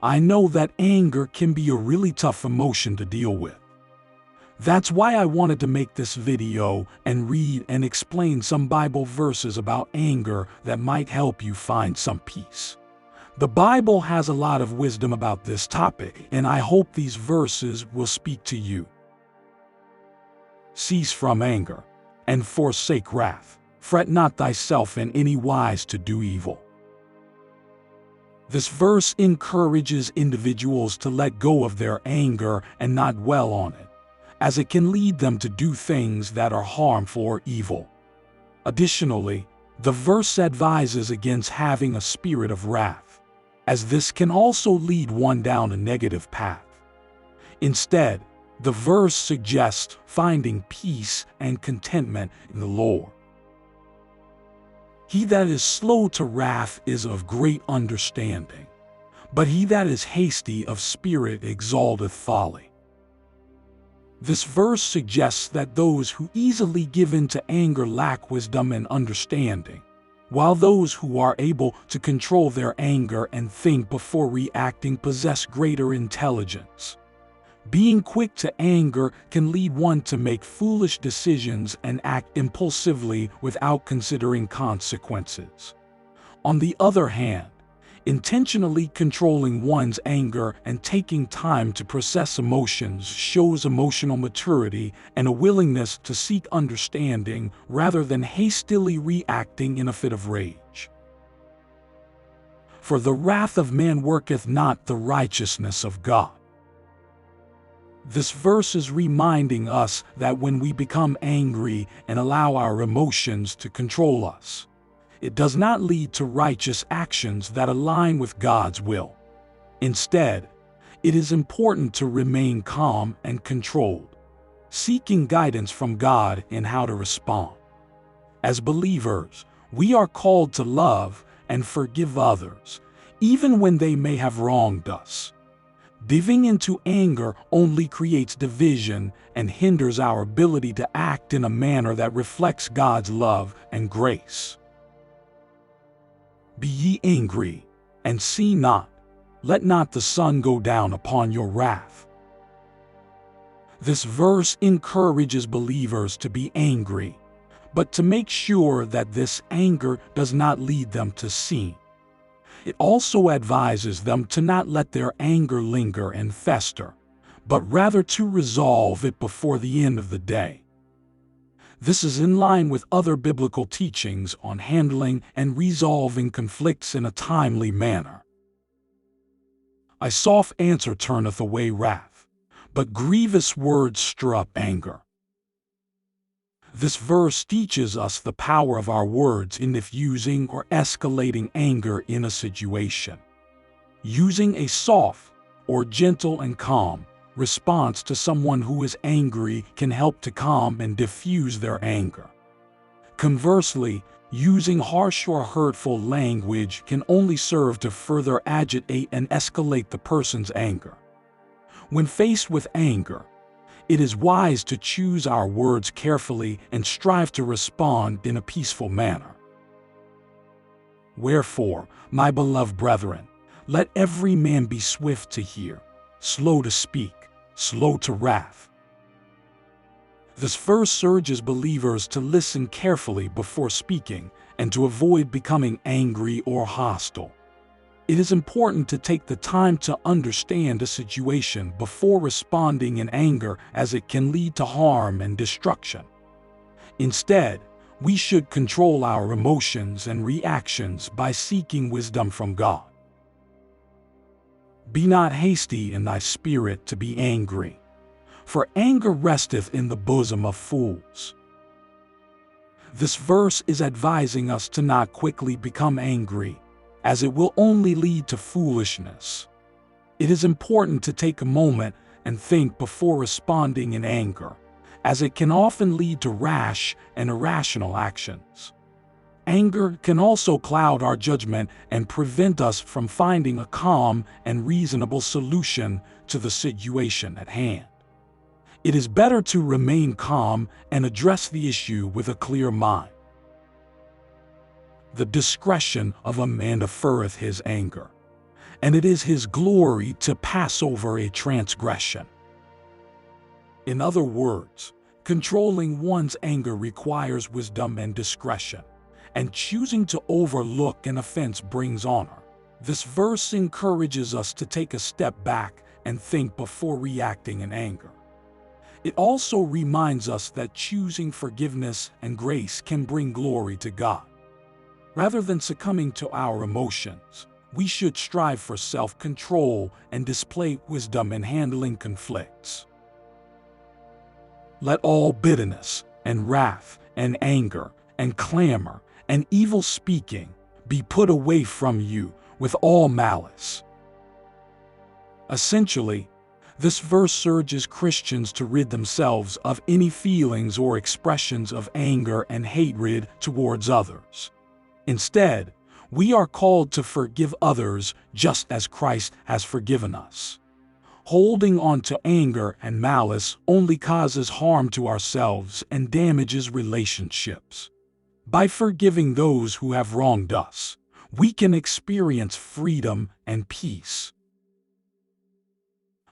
I know that anger can be a really tough emotion to deal with. That's why I wanted to make this video and read and explain some Bible verses about anger that might help you find some peace. The Bible has a lot of wisdom about this topic, and I hope these verses will speak to you. Cease from anger, and forsake wrath. Fret not thyself in any wise to do evil. This verse encourages individuals to let go of their anger and not dwell on it, as it can lead them to do things that are harmful or evil. Additionally, the verse advises against having a spirit of wrath, as this can also lead one down a negative path. Instead, the verse suggests finding peace and contentment in the Lord. He that is slow to wrath is of great understanding, but he that is hasty of spirit exalteth folly. This verse suggests that those who easily give in to anger lack wisdom and understanding, while those who are able to control their anger and think before reacting possess greater intelligence. Being quick to anger can lead one to make foolish decisions and act impulsively without considering consequences. On the other hand, intentionally controlling one's anger and taking time to process emotions shows emotional maturity and a willingness to seek understanding rather than hastily reacting in a fit of rage. For the wrath of man worketh not the righteousness of God. This verse is reminding us that when we become angry and allow our emotions to control us, it does not lead to righteous actions that align with God's will. Instead, it is important to remain calm and controlled, seeking guidance from God in how to respond. As believers, we are called to love and forgive others, even when they may have wronged us. Giving into anger only creates division and hinders our ability to act in a manner that reflects God's love and grace. Be ye angry, and see not. Let not the sun go down upon your wrath. This verse encourages believers to be angry, but to make sure that this anger does not lead them to sin. It also advises them to not let their anger linger and fester, but rather to resolve it before the end of the day. This is in line with other biblical teachings on handling and resolving conflicts in a timely manner. A soft answer turneth away wrath, but grievous words stir up anger. This verse teaches us the power of our words in diffusing or escalating anger in a situation. Using a soft or gentle and calm response to someone who is angry can help to calm and diffuse their anger. Conversely, using harsh or hurtful language can only serve to further agitate and escalate the person's anger. When faced with anger, it is wise to choose our words carefully and strive to respond in a peaceful manner. Wherefore, my beloved brethren, let every man be swift to hear, slow to speak, slow to wrath. This verse urges believers to listen carefully before speaking and to avoid becoming angry or hostile. It is important to take the time to understand a situation before responding in anger, as it can lead to harm and destruction. Instead, we should control our emotions and reactions by seeking wisdom from God. Be not hasty in thy spirit to be angry, for anger resteth in the bosom of fools. This verse is advising us to not quickly become angry, as it will only lead to foolishness. It is important to take a moment and think before responding in anger, as it can often lead to rash and irrational actions. Anger can also cloud our judgment and prevent us from finding a calm and reasonable solution to the situation at hand. It is better to remain calm and address the issue with a clear mind. The discretion of a man deferreth his anger, and it is His glory to pass over a transgression. In other words, controlling one's anger requires wisdom and discretion, and choosing to overlook an offense brings honor. This verse encourages us to take a step back and think before reacting in anger. It also reminds us that choosing forgiveness and grace can bring glory to God. Rather than succumbing to our emotions, we should strive for self-control and display wisdom in handling conflicts. Let all bitterness and wrath and anger and clamor and evil speaking be put away from you with all malice. Essentially, this verse urges Christians to rid themselves of any feelings or expressions of anger and hatred towards others. Instead, we are called to forgive others just as Christ has forgiven us. Holding on to anger and malice only causes harm to ourselves and damages relationships. By forgiving those who have wronged us, we can experience freedom and peace.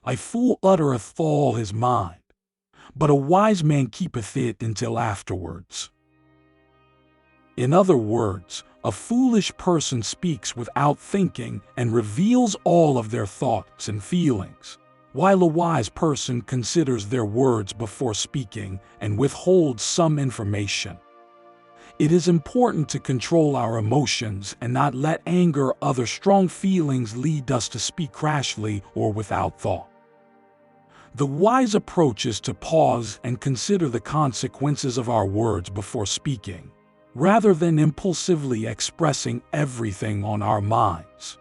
A fool uttereth all his mind, but a wise man keepeth it until afterwards. In other words, a foolish person speaks without thinking and reveals all of their thoughts and feelings, while a wise person considers their words before speaking and withholds some information. It is important to control our emotions and not let anger or other strong feelings lead us to speak rashly or without thought. The wise approach is to pause and consider the consequences of our words before speaking, rather than impulsively expressing everything on our minds.